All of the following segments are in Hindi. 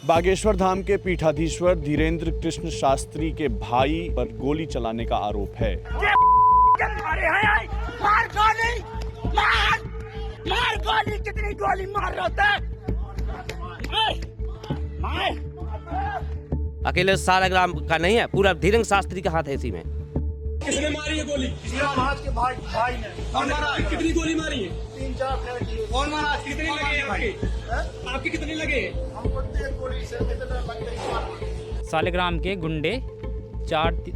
बागेश्वर धाम के पीठाधीश्वर धीरेन्द्र कृष्ण शास्त्री के भाई पर गोली चलाने का आरोप है। मार गोली, मार गोली, कितनी गोली मार रहा है? अकेले सालिग्राम का नहीं है, पूरा धीरेन्द्र शास्त्री का हाथ है इसी में। किसने मारी है गोली? महाराज के भाई ने। कौन मारा? कितनी गोली मारी है? 3-4 फेंक। कौन मारा? कितनी लगे आपके? आपके कितने लगे? हमको 3 गोली से कितने लग गई? सालिग्राम के गुंडे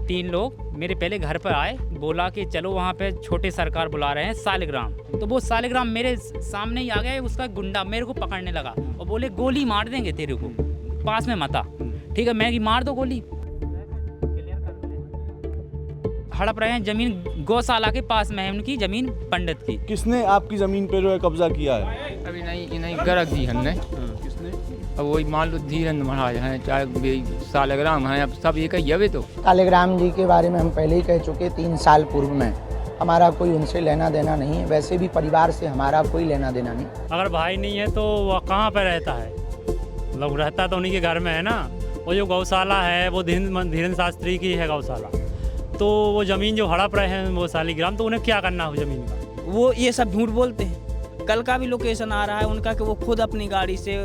3 लोग मेरे पहले घर पर आए, बोला कि चलो वहाँ पे छोटे सरकार बुला रहे हैं सालिग्राम। तो वो सालिग्राम मेरे सामने ही आ गया, उसका गुंडा मेरे को पकड़ने लगा और बोले गोली मार देंगे तेरे को, पास में मता। ठीक है, मैं कि मार दो गोली। हड़प रहे हैं जमीन, गौशाला के पास में है उनकी जमीन, पंडित की। किसने आपकी जमीन पे जो है कब्जा किया है? अभी नहीं गरज दी हमने। किसने? अब वही मान लो धीरेन्द्र महाराज हैं, चाहे सालिग्राम हैं, अब सब एक ही है। तो सालिग्राम जी के बारे में हम पहले ही कह चुके 3 साल पूर्व में, हमारा कोई उनसे लेना देना नहीं है। वैसे भी परिवार से हमारा कोई लेना देना नहीं। अगर भाई नहीं है तो वह कहाँ पर रहता है? लोग रहता तो उन्हीं के घर में है ना। वो जो गौशाला है वो धीरेन्द्र शास्त्री की है गौशाला, तो वो ज़मीन जो हड़प रहे हैं वो सालिग्राम, तो उन्हें क्या करना हो ज़मीन का? वो ये सब झूठ बोलते हैं। कल का भी लोकेशन आ रहा है उनका कि वो खुद अपनी गाड़ी से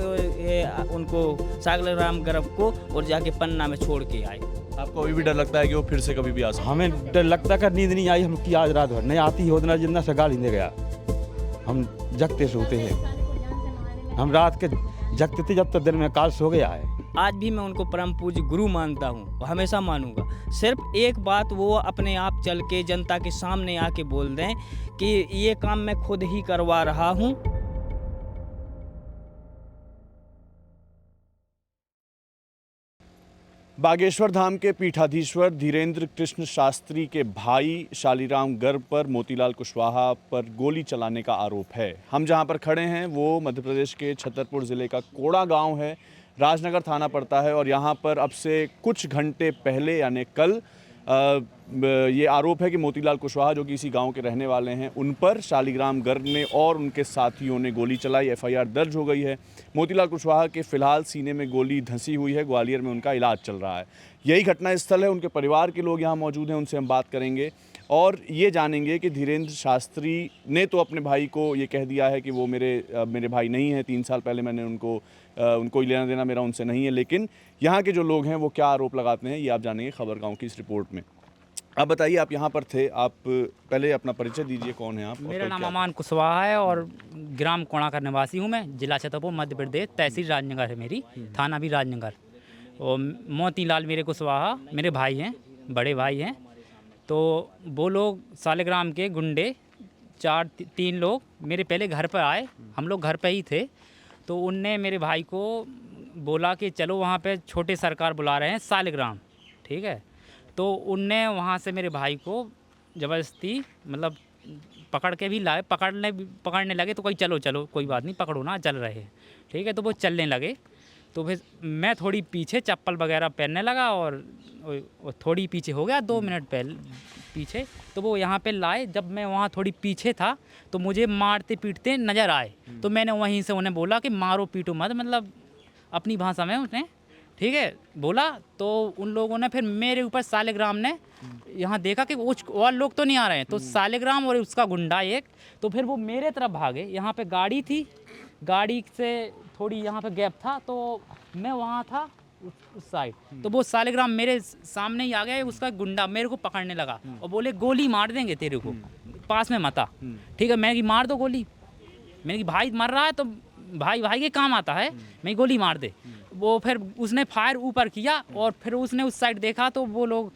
उनको सालिग्राम गर्भ को और जाके पन्ना में छोड़ के आए। आपको अभी भी डर लगता है कि वो फिर से कभी भी आ सकता है? हमें डर लगता है, नींद नहीं आई हम की आज रात भर नहीं आती हो ना, जितना से गाली दे गया। हम जगते सोते हैं, हम रात के जगते थे जब तक दिन में काल सो गया है। आज भी मैं उनको परम पूज्य गुरु मानता हूँ और हमेशा मानूंगा। सिर्फ एक बात वो अपने आप चल के जनता के सामने आके बोल दें कि ये काम मैं खुद ही करवा रहा हूँ। बागेश्वर धाम के पीठाधीश्वर धीरेन्द्र कृष्ण शास्त्री के भाई शालीराम गर्ग पर मोतीलाल कुशवाहा पर गोली चलाने का आरोप है। हम जहां पर खड़े हैं वो मध्य प्रदेश के छतरपुर ज़िले का कोड़ा गांव है, राजनगर थाना पड़ता है। और यहाँ पर अब से कुछ घंटे पहले यानी कल ये आरोप है कि मोतीलाल कुशवाहा जो कि इसी गांव के रहने वाले हैं, उन पर शालीग्राम गर्ग ने और उनके साथियों ने गोली चलाई। एफआईआर दर्ज हो गई है। मोतीलाल कुशवाहा के फिलहाल सीने में गोली धंसी हुई है, ग्वालियर में उनका इलाज चल रहा है। यही घटना स्थल है। उनके परिवार के लोग यहाँ मौजूद हैं, उनसे हम बात करेंगे और ये जानेंगे कि धीरेन्द्र शास्त्री ने तो अपने भाई को ये कह दिया है कि वो मेरे भाई नहीं है। 3 साल पहले मैंने उनको ही लेना देना मेरा उनसे नहीं है। लेकिन यहाँ के जो लोग हैं वो क्या आरोप लगाते हैं, ये आप जानेंगे खबर गाँव की इस रिपोर्ट में। आप बताइए, आप यहाँ पर थे, आप पहले अपना परिचय दीजिए, कौन है आप? मेरा नाम अमान कुशवाहा है और ग्राम कोड़ा का निवासी हूँ मैं, जिला छतरपुर मध्य प्रदेश, तहसील राजनगर है मेरी, थाना भी राजनगर। और मोतीलाल मेरे कुशवाहा मेरे भाई हैं, बड़े भाई हैं। तो वो लोग सालिग्राम के गुंडे 3 लोग मेरे पहले घर पर आए, हम लोग घर पर ही थे। तो उनने मेरे भाई को बोला कि चलो वहाँ पे छोटे सरकार बुला रहे हैं सालिग्राम, ठीक है। तो उनने वहाँ से मेरे भाई को ज़बरदस्ती मतलब पकड़ के भी लाए, पकड़ने लगे तो कोई चलो कोई बात नहीं, पकड़ो ना, चल रहे हैं, ठीक है। तो वो चलने लगे, तो फिर मैं थोड़ी पीछे चप्पल वगैरह पहनने लगा और थोड़ी पीछे हो गया, 2 मिनट पीछे। तो वो यहाँ पे लाए, जब मैं वहाँ थोड़ी पीछे था तो मुझे मारते पीटते नज़र आए। तो मैंने वहीं से उन्हें बोला कि मारो पीटो मत, मतलब अपनी भाषा में उसने, ठीक है, बोला। तो उन लोगों ने फिर मेरे ऊपर सालिग्राम ने यहाँ देखा कि और लोग तो नहीं आ रहे हैं, तो सालिग्राम और उसका गुंडा एक, तो फिर वो मेरे तरफ भागे। यहाँ पे गाड़ी थी, गाड़ी से थोड़ी यहाँ पे गैप था, तो मैं वहाँ था उस साइड। तो वो सालिग्राम मेरे सामने ही आ गया, उसका गुंडा मेरे को पकड़ने लगा और बोले गोली मार देंगे तेरे को, पास में मता। ठीक है, मैं कि मार दो गोली, मैंने कि भाई मर रहा है तो भाई के काम आता है, मैं गोली मार दे। वो फिर उसने फायर ऊपर किया और फिर उसने उस साइड देखा तो वो लोग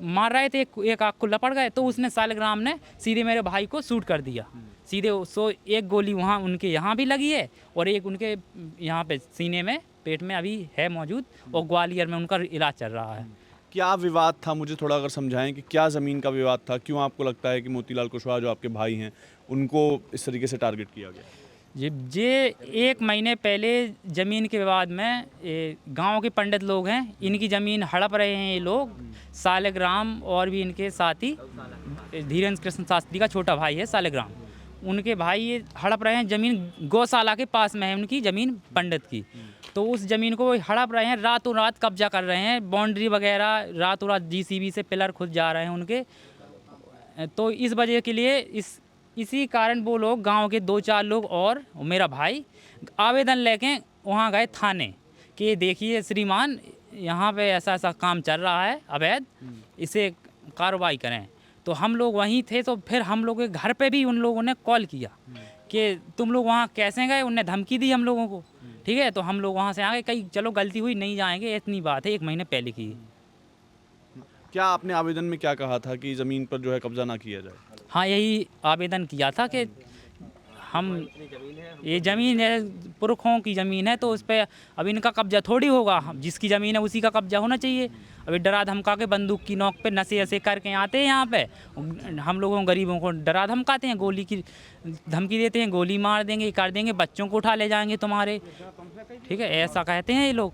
मार रहे थे, एक आँख को लपड़ गए। तो उसने सालिग्राम ने सीधे मेरे भाई को शूट कर दिया सीधे। सो एक गोली वहाँ उनके यहाँ भी लगी है और एक उनके यहाँ पे सीने में, पेट में अभी है मौजूद, और ग्वालियर में उनका इलाज चल रहा है। क्या विवाद था, मुझे थोड़ा अगर समझाएं कि क्या ज़मीन का विवाद था? क्यों आपको लगता है कि मोतीलाल कुशवाहा जो आपके भाई हैं उनको इस तरीके से टारगेट किया गया? ये 1 महीने पहले ज़मीन के विवाद में गांव के पंडित लोग हैं, इनकी ज़मीन हड़प रहे हैं ये लोग। सालिग्राम और भी इनके साथी धीरेन्द्र कृष्ण शास्त्री का छोटा भाई है सालिग्राम, उनके भाई ये हड़प रहे हैं ज़मीन, गौशाला के पास में है उनकी ज़मीन पंडित की। तो उस ज़मीन को वो हड़प रहे हैं, रातों रात कब्जा कर रहे हैं, बाउंड्री वगैरह रातों रात जीसीबी से पिलर खुद जा रहे हैं उनके। तो इस वजह के लिए इसी कारण वो लोग गांव के 2-4 लोग और मेरा भाई आवेदन लेके वहाँ गए थाने कि देखिए श्रीमान, यहाँ पे ऐसा ऐसा काम चल रहा है अवैध, इसे कार्रवाई करें। तो हम लोग वहीं थे, तो फिर हम लोग के घर पे भी उन लोगों ने कॉल किया कि तुम लोग वहाँ कैसे गए, उनने धमकी दी हम लोगों को। ठीक है, तो हम लोग वहाँ से आ गए, कहीं चलो गलती हुई नहीं जाएंगे, इतनी बात है, 1 महीने पहले की। क्या आपने आवेदन में क्या कहा था कि ज़मीन पर जो है कब्जा ना किया जाए? हाँ, यही आवेदन किया था कि हम ये ज़मीन है, पुरखों की ज़मीन है, तो उस पर अब इनका कब्जा थोड़ी होगा, जिसकी ज़मीन है उसी का कब्जा होना चाहिए। अभी डरा धमका के बंदूक की नोक पे नशे ऐसे करके आते हैं यहाँ पे, हम लोगों गरीबों को डरा धमकाते हैं, गोली की धमकी देते हैं, गोली मार देंगे, कर देंगे, बच्चों को उठा ले जाएंगे तुम्हारे। ठीक है, ऐसा कहते हैं ये लोग।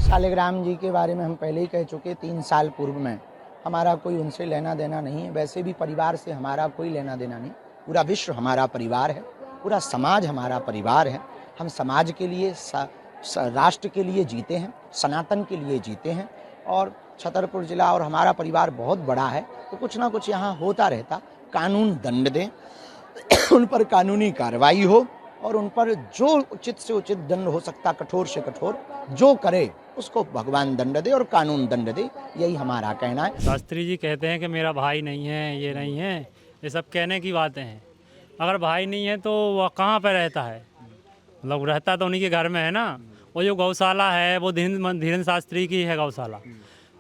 शालिग्राम जी के बारे में हम पहले ही कह चुके, 3 साल पूर्व में। हमारा कोई उनसे लेना देना नहीं है, वैसे भी परिवार से हमारा कोई लेना देना नहीं। पूरा विश्व हमारा परिवार है, पूरा समाज हमारा परिवार है। हम समाज के लिए, राष्ट्र के लिए जीते हैं, सनातन के लिए जीते हैं। और छतरपुर जिला और हमारा परिवार बहुत बड़ा है, तो कुछ ना कुछ यहाँ होता रहता। कानून दंड दें, उन पर कानूनी कार्रवाई हो और उन पर जो उचित से उचित दंड हो सकता, कठोर से कठोर जो करे उसको भगवान दंड दे और कानून दंड दे, यही हमारा कहना है। शास्त्री जी कहते हैं कि मेरा भाई नहीं है, ये नहीं है, ये सब कहने की बातें हैं। अगर भाई नहीं है तो वह कहाँ पर रहता है? मतलब रहता तो उन्हीं के घर में है ना। वो जो गौशाला है वो धीरेन्द्र शास्त्री की है गौशाला।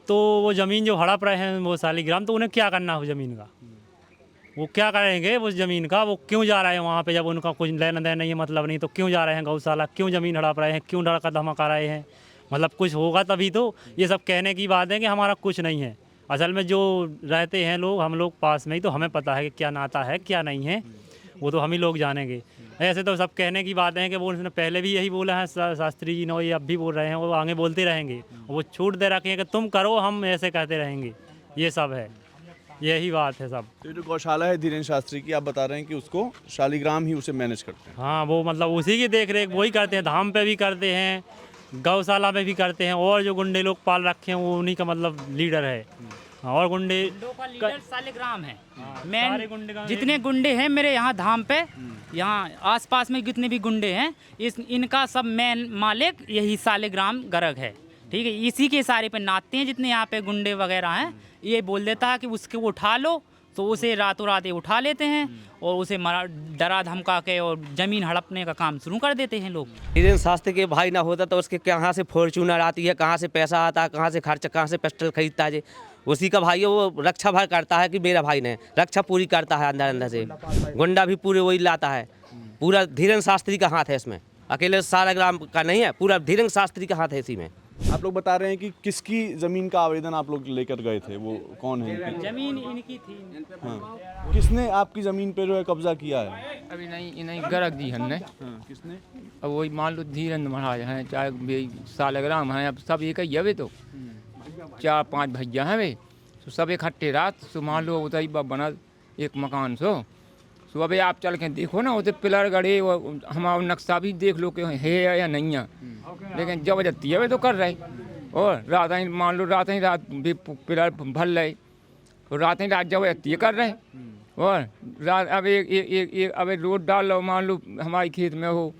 तो वो ज़मीन जो हड़प रहे हैं वो शालिग्राम, तो उन्हें क्या करना है ज़मीन का? वो क्या करेंगे उस ज़मीन का? वो क्यों जा रहे हैं वहाँ पे जब उनका कुछ लेना देना नहीं है, मतलब नहीं? तो क्यों जा रहे हैं गौशाला? क्यों ज़मीन हड़प रहे हैं? क्यों डरा धमका रहे हैं? मतलब कुछ होगा तभी तो। ये सब कहने की बात है कि हमारा कुछ नहीं है। असल में जो रहते हैं लोग, हम लोग पास में ही, तो हमें पता है कि क्या नाता है क्या नहीं है, वो तो हम ही लोग जानेंगे। ऐसे तो सब कहने की बातें हैं कि वो उसने पहले भी यही बोला है शास्त्री जी ने, ये अब भी बोल रहे हैं, वो आगे बोलते रहेंगे। वो छूट दे रखे हैं कि तुम करो, हम ऐसे कहते रहेंगे। ये सब है, यही बात है सब। तो जो गौशाला है धीरेन्द्र शास्त्री की, आप बता रहे हैं कि उसको शालिग्राम ही उसे मैनेज करते हैं? हाँ, वो मतलब उसी की देख रेख वही करते हैं। धाम पे भी करते हैं, गौशाला में भी करते हैं, और जो गुंडे लोग पाल रखे हैं वो उन्हीं का मतलब लीडर है। और गुंडे का लीडर शालिग्राम है। मैं जितने गुंडे हैं मेरे यहाँ धाम पे, यहाँ आसपास में जितने भी गुंडे हैं, इनका सब मेन मालिक यही शालिग्राम गर्ग है। ठीक है, इसी के सारे पे नाचते हैं जितने यहाँ पे गुंडे वगैरह हैं। ये बोल देता है कि उसके वो उठा लो, तो उसे रातों रात ये उठा लेते हैं और उसे डरा धमका के और ज़मीन हड़पने का काम शुरू कर देते हैं लोग। धीरेन्द्र शास्त्री के भाई ना होता तो उसके कहाँ से फॉर्चूनर आती है, कहाँ से पैसा आता है, कहाँ से खर्च, कहाँ से पिस्टल खरीदता है। उसी का भाई है, वो रक्षा भर करता है कि मेरा भाई ने रक्षा पूरी करता है अंदर अंदर से। गुंडा भी पूरे वही लाता है। पूरा धीरेन्द्र शास्त्री का हाथ है इसमें, अकेले शालिग्राम का नहीं है, पूरा धीरेन्द्र शास्त्री का हाथ है इसी में। आप लोग बता रहे हैं कि किसकी ज़मीन का आवेदन आप लोग लेकर गए थे, वो कौन है? ज़मीन इनकी थी। हाँ, किसने आपकी ज़मीन पे जो है कब्जा किया है? अभी नहीं गर्ग जी हमने। हाँ, किसने? अब वही मान लो धीरेन्द्र महाराज हैं, चाहे शालिग्राम हैं, अब सब एक ही है। वे तो 4-5 भैया हैं वे, तो सब इकट्ठे रात सो मान लो उतई बना एक मकान सो अभी आप चल के देखो ना, उसे पिलर गड़े, हमारा नक्शा भी देख लो कि है या नहीं है। लेकिन जबरदस्ती है वे तो कर रहे। और रात ही मान लो रात भी पिलर भर रहे, और रात जबरदस्ती कर रहे। और रात अब एक अब रोड डाल लो, मान लो हमारे खेत में हो,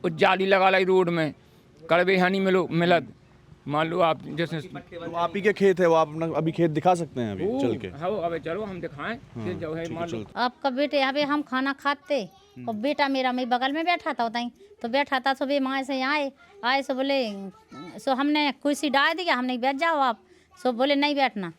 उस जाली लगा लाई रोड में, कड़वे हानि मिलत। मान लो आप जैसे तो आप ही के खेत है वो, आप अभी खेत दिखा सकते हैं अभी चल के? हाँ, अब चलो हम दिखाएं। फिर जो है मान लो आपका बेटे यहाँ पे हम खाना खाते, और बेटा मेरा मेरे बगल में बैठा था उतहीं, तो बैठा था। सुबह माँ से आए सो बोले, सो हमने कुर्सी डाल दिया, हमने बैठ जाओ आप। सो बोले नहीं बैठना।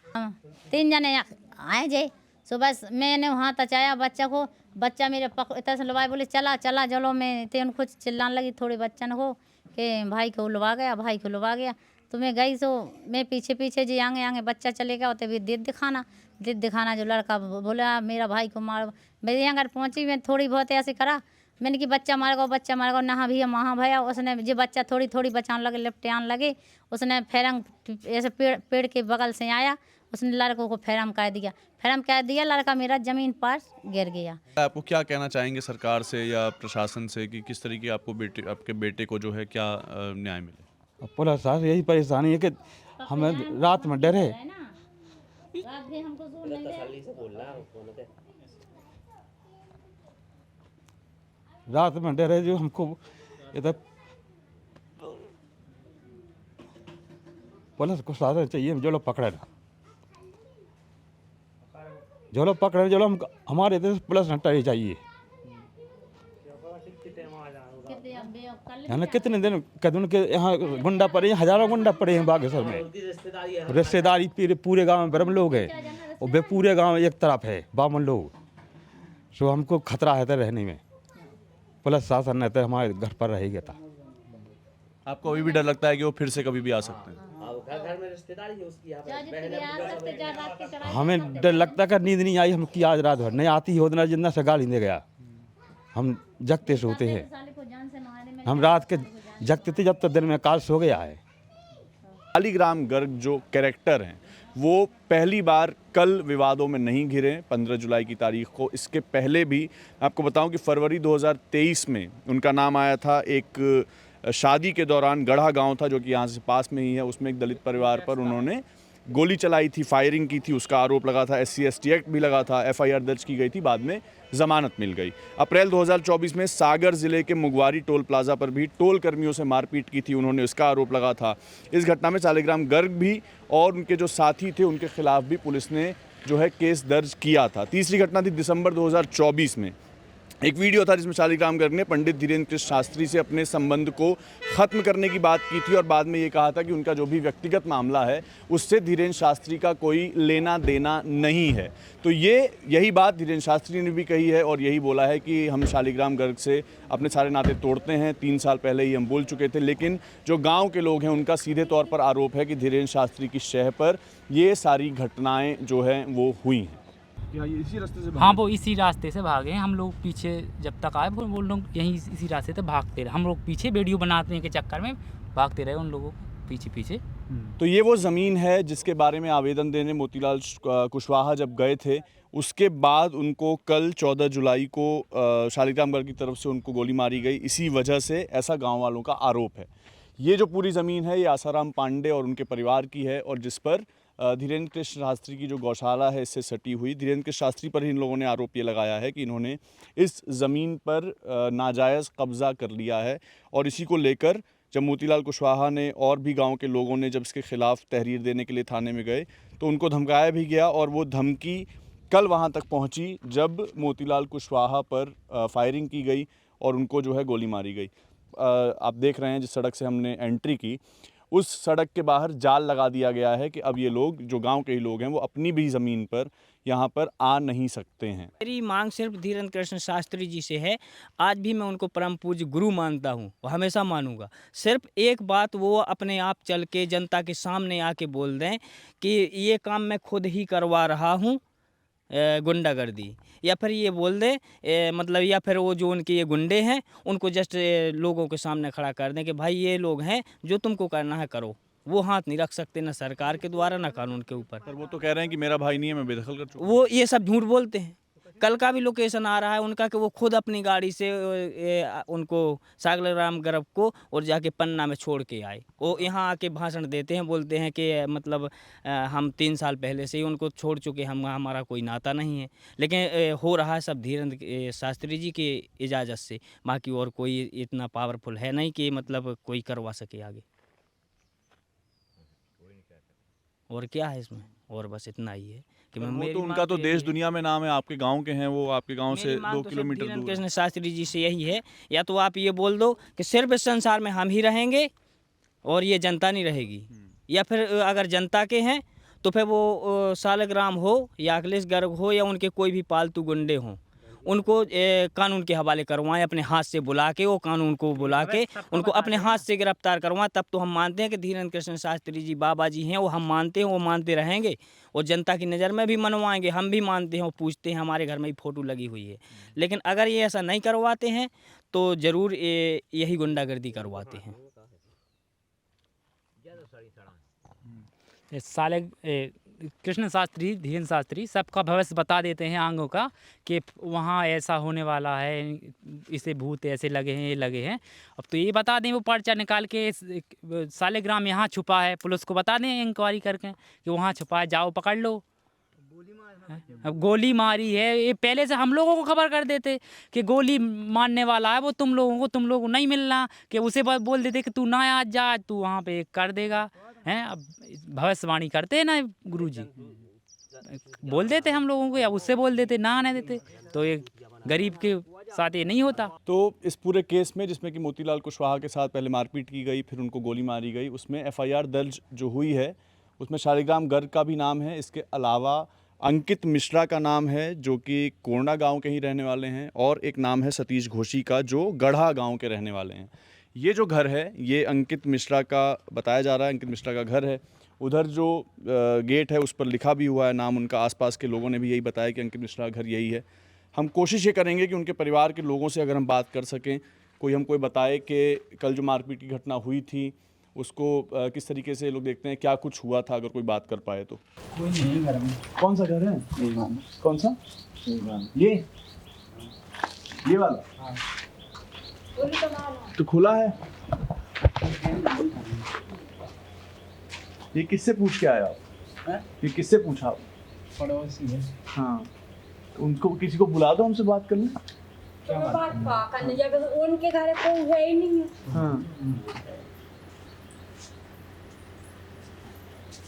3 जने आए जे, सो बस मैंने वहाँ तचाया बच्चा को। बच्चा मेरे इतना से लुभाए, बोले चला चला चलो। मैं तेन कुछ चिल्लाने लगी थोड़े बच्चन को कि भाई को लुभा गया, भाई को लुभा गया। तो मैं गई, सो मैं पीछे पीछे जी आगे बच्चा चले गया। होते भी दिद दिखाना जो लड़का बोला मेरा भाई को मार। मेरे यहाँ घर पहुँची, मैं थोड़ी बहुत ऐसे करा, मैंने कि बच्चा मार गो नहा भी वहाँ भैया। उसने जो बच्चा थोड़ी बचाने लगे, लिपटाने लगे। उसने फेरंग ऐसे पेड़ के बगल से आया, उसने लड़कों को फैरम कह दिया, लड़का मेरा ज़मीन पर गिर गया। आपको क्या कहना चाहेंगे सरकार से या प्रशासन से कि किस तरीके आपके बेटे को जो है क्या न्याय मिले? अब पुलिस साहब यही परेशानी है कि हमें रात में डरे, रात में डरे जो हमको इधर पुलिस को साधन चाहिए, जो लोग पकड़े ना, जो लोग पकड़े, जो लोग हमारे इधर पुलिस हटाई चाहिए। यानी कितने दिन कदम के यहाँ गुंडा पड़े हैं, हजारों गुंडा पड़े हैं बागेश्वर में। रिश्तेदारी पूरे गांव में ब्रह्म लोग हैं और वे पूरे गांव एक तरफ है बामन लोग। सो हमको खतरा है रहने में, पुलिस शासन नहीं तो हमारे घर पर रहेगा था। आपको अभी भी डर लगता है कि वो फिर से कभी भी आ सकते हैं? हमें डर लगता है नींद नहीं आई, हम की आज रात भर नहीं आती हो जितना से गाली दे गया। हम जगते सोते हैं, हम रात के जगते थे जब तक दिन में काल सो गया है। शालिग्राम गर्ग जो कैरेक्टर हैं वो पहली बार कल विवादों में नहीं घिरे 15 जुलाई की तारीख को। इसके पहले भी आपको बताऊं कि फरवरी 2023 में उनका नाम आया था। एक शादी के दौरान गढ़ा गांव था जो कि यहाँ से पास में ही है, उसमें एक दलित परिवार पर उन्होंने गोली चलाई थी, फायरिंग की थी, उसका आरोप लगा था। SC/ST एक्ट भी लगा था, FIR दर्ज की गई थी, बाद में जमानत मिल गई। अप्रैल 2024 में सागर जिले के मुगवारी टोल प्लाजा पर भी टोल कर्मियों से मारपीट की थी, उन्होंने इसका आरोप लगा था। इस घटना में शालिग्राम गर्ग भी और उनके जो साथी थे उनके खिलाफ भी पुलिस ने जो है केस दर्ज किया था। तीसरी घटना थी दिसंबर 2024 में। एक वीडियो था जिसमें शालिग्राम गर्ग ने पंडित धीरेन्द्र कृष्ण शास्त्री से अपने संबंध को ख़त्म करने की बात की थी और बाद में ये कहा था कि उनका जो भी व्यक्तिगत मामला है उससे धीरेन्द्र शास्त्री का कोई लेना देना नहीं है। तो यही बात धीरेन्द्र शास्त्री ने भी कही है और यही बोला है कि हम शालिग्राम गर्ग से अपने सारे नाते तोड़ते हैं। 3 साल पहले ही हम बोल चुके थे, लेकिन जो गाँव के लोग हैं उनका सीधे तौर पर आरोप है कि धीरेन्द्र शास्त्री की शह पर ये सारी घटनाएँ जो हैं वो हुई हैं। इसी रास्ते से हाँ, वो इसी रास्ते से भागे। हम लोग पीछे जब तक आए वो लोग यहीं इसी रास्ते से भागते रहे। हम लोग पीछे वीडियो बनाने के चक्कर में भागते रहे उन लोगों पीछे पीछे। तो ये वो ज़मीन है जिसके बारे में आवेदन देने मोतीलाल कुशवाहा जब गए थे, उसके बाद उनको कल 14 जुलाई को शालिग्राम गर्ग की तरफ से उनको गोली मारी गई। इसी वजह से ऐसा गाँव वालों का आरोप है। ये जो पूरी ज़मीन है ये आसाराम पांडे और उनके परिवार की है और जिस पर धीरेन्द्र कृष्ण शास्त्री की जो गौशाला है इससे सटी हुई। धीरेन्द्र कृष्ण शास्त्री पर ही इन लोगों ने आरोप ये लगाया है कि इन्होंने इस ज़मीन पर नाजायज़ कब्ज़ा कर लिया है और इसी को लेकर जब मोतीलाल कुशवाहा ने और भी गांव के लोगों ने जब इसके खिलाफ तहरीर देने के लिए थाने में गए तो उनको धमकाया भी गया और वो धमकी कल वहां तक पहुंची जब मोतीलाल कुशवाहा पर फायरिंग की गई और उनको जो है गोली मारी गई। आप देख रहे हैं जिस सड़क से हमने एंट्री की उस सड़क के बाहर जाल लगा दिया गया है कि अब ये लोग जो गांव के ही लोग हैं वो अपनी भी ज़मीन पर यहाँ पर आ नहीं सकते हैं। मेरी मांग सिर्फ धीरेन्द्र कृष्ण शास्त्री जी से है। आज भी मैं उनको परम पूज्य गुरु मानता हूँ और हमेशा मानूंगा। सिर्फ एक बात वो अपने आप चल के जनता के सामने आके बोल दें कि ये काम मैं खुद ही करवा रहा हूँ, गुंडागर्दी, या फिर ये बोल दे मतलब, या फिर वो जो उनके ये गुंडे हैं उनको जस्ट लोगों के सामने खड़ा कर दें कि भाई ये लोग हैं, जो तुमको करना है करो। वो हाथ नहीं रख सकते ना सरकार के द्वारा ना कानून के ऊपर। पर वो तो कह रहे हैं कि मेरा भाई नहीं है, मैं बेदखल कर चुका हूं। वो ये सब झूठ बोलते हैं। कल का भी लोकेशन आ रहा है उनका कि वो खुद अपनी गाड़ी से उनको शालिग्राम गर्ग को और जाके पन्ना में छोड़ के आए। वो यहाँ आके भाषण देते हैं, बोलते हैं कि मतलब हम 3 साल पहले से ही उनको छोड़ चुके, हमारा कोई नाता नहीं है। लेकिन हो रहा है सब धीरेन्द्र शास्त्री जी की इजाज़त से, बाकी और कोई इतना पावरफुल है नहीं कि मतलब कोई करवा सके आगे। और क्या है इसमें, और बस इतना ही है कि मैं तो उनका तो देश दुनिया में नाम है, आपके गांव के हैं, वो आपके गांव से 2 किलोमीटर दूर। कृष्ण शास्त्री जी से यही है, या तो आप ये बोल दो कि सिर्फ इस संसार में हम ही रहेंगे और ये जनता नहीं रहेगी, या फिर अगर जनता के हैं तो फिर वो शालिग्राम हो या अखिलेश गर्ग हो या उनके कोई भी पालतू गुंडे हों, उनको कानून के हवाले करवाएं, अपने हाथ से बुला के, वो कानून को बुला के उनको अपने हाथ से गिरफ्तार करवाएं। तब तो हम मानते हैं कि धीरेन्द्र कृष्ण शास्त्री जी बाबा जी हैं, वो हम मानते हैं, वो मानते रहेंगे और जनता की नज़र में भी मनवाएंगे। हम भी मानते हैं, वो पूछते हैं, हमारे घर में ही फ़ोटो लगी हुई है। लेकिन अगर ये ऐसा नहीं करवाते हैं तो ज़रूर यही गुंडागर्दी करवाते हैं। कृष्ण शास्त्री, धीरेन्द्र शास्त्री सबका भविष्य बता देते हैं आंगों का कि वहाँ ऐसा होने वाला है, इसे भूत ऐसे लगे हैं, ये लगे हैं। अब तो ये बता दें, वो पर्चा निकाल के सालिग्राम यहाँ छुपा है, पुलिस को बता दें इंक्वायरी करके कि वहाँ छुपा है, जाओ पकड़ लो। अब गोली मारी है, ये पहले से हम लोगों को खबर कर देते कि गोली मारने वाला है वो, तुम लोगों को नहीं मिलना, कि उसे बोल देते कि तू ना आज जा, तू वहाँ पे कर देगा। हैं, अब भविष्यवाणी करते हैं ना गुरुजी, बोल देते हम लोगों को, या उससे बोल देते, ना आने देते, तो ये गरीब के साथ ये नहीं होता। तो इस पूरे केस में, जिसमें कि मोतीलाल कुशवाहा के साथ पहले मारपीट की गई, फिर उनको गोली मारी गई, उसमें FIR दर्ज जो हुई है उसमें शालिग्राम गर्ग का भी नाम है। इसके अलावा अंकित मिश्रा का नाम है, जो कि कोरना गांव के ही रहने वाले हैं, और एक नाम है सतीश घोषी का, जो गढ़ा गांव के रहने वाले हैं। ये जो घर है ये अंकित मिश्रा का बताया जा रहा है, अंकित मिश्रा का घर है। उधर जो गेट है उस पर लिखा भी हुआ है नाम उनका। आसपास के लोगों ने भी यही बताया कि अंकित मिश्रा का घर यही है। हम कोशिश ये करेंगे कि उनके परिवार के लोगों से अगर हम बात कर सकें, कोई बताए कि कल जो मारपीट की घटना हुई थी उसको किस तरीके से लोग देखते हैं, क्या कुछ हुआ था, अगर कोई बात कर पाए तो। कोई नहीं घर में। कौन सा घर है? कौन सा? ये वाला? तो खुला है। ये किससे पूछ के आया आप? ये किससे पूछा आप? पड़ोसी है। हाँ, तो उनको किसी को बुला दो, हमसे बात करने। उनके घर कोई है ही नहीं। हाँ,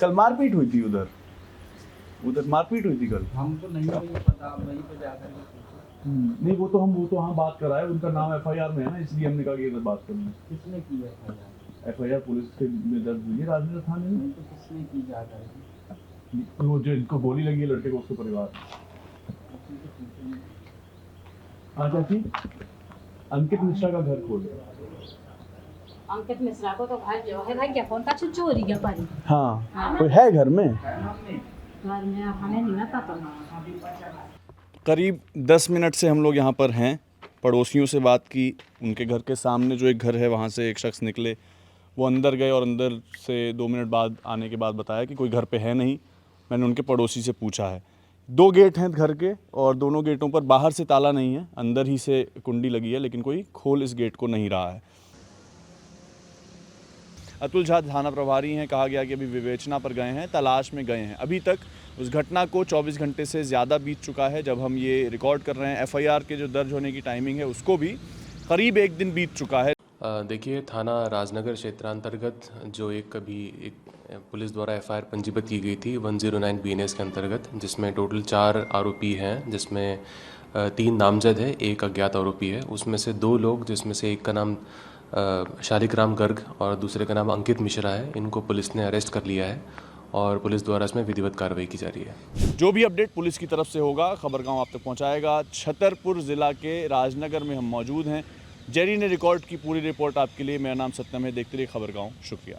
कल मारपीट हुई थी उधर मारपीट हुई थी कल। हमको नहीं पता, वहीं पे जाकर नहीं, वो तो हम बात कराए, उनका नाम FIR में है ना, इसलिए हमने कहा कि इधर बात करना है। किसने की FIR पुलिस के में दर्ज हुई है राजनगर थाने में। तो किसने की जाकर? वो जो इनको गोली लगी है लड़के को, उसके परिवार। अच्छा जी, अंकित मिश्रा का घर खोले। अंकित मिश्रा को तो घर जो है भाई क्या फोन का चोरी क्या पारी। हाँ, कोई है घर में? घर में हमें नहीं पता। करीब 10 मिनट से हम लोग यहाँ पर हैं। पड़ोसियों से बात की, उनके घर के सामने जो एक घर है वहाँ से एक शख्स निकले, वो अंदर गए और अंदर से 2 मिनट बाद आने के बाद बताया कि कोई घर पे है नहीं। मैंने उनके पड़ोसी से पूछा है। 2 गेट हैं घर के और दोनों गेटों पर बाहर से ताला नहीं है, अंदर ही से कुंडी लगी है, लेकिन कोई खोल इस गेट को नहीं रहा है। अतुल झा थाना प्रभारी हैं। कहा गया कि अभी विवेचना पर गए हैं, तलाश में गए हैं। अभी तक उस घटना को 24 घंटे से ज़्यादा बीत चुका है जब हम ये रिकॉर्ड कर रहे हैं। FIR के जो दर्ज होने की टाइमिंग है उसको भी करीब 1 दिन बीत चुका है। देखिए, थाना राजनगर क्षेत्रांतर्गत जो एक पुलिस द्वारा FIR पंजीबद्ध की गई थी 109 BNS के अंतर्गत, जिसमें टोटल 4 आरोपी हैं, जिसमें 3 नामजद है, 1 अज्ञात आरोपी है। उसमें से 2 लोग, जिसमें से एक का नाम शालिग्राम गर्ग और दूसरे का नाम अंकित मिश्रा है, इनको पुलिस ने अरेस्ट कर लिया है और पुलिस द्वारा इसमें विधिवत कार्रवाई की जा रही है। जो भी अपडेट पुलिस की तरफ से होगा खबरगांव आप तक पहुंचाएगा। छतरपुर ज़िला के राजनगर में हम मौजूद हैं। जेरी ने रिकॉर्ड की पूरी रिपोर्ट आपके लिए। मेरा नाम सत्यम है, देखते रहिए खबरगांव। शुक्रिया।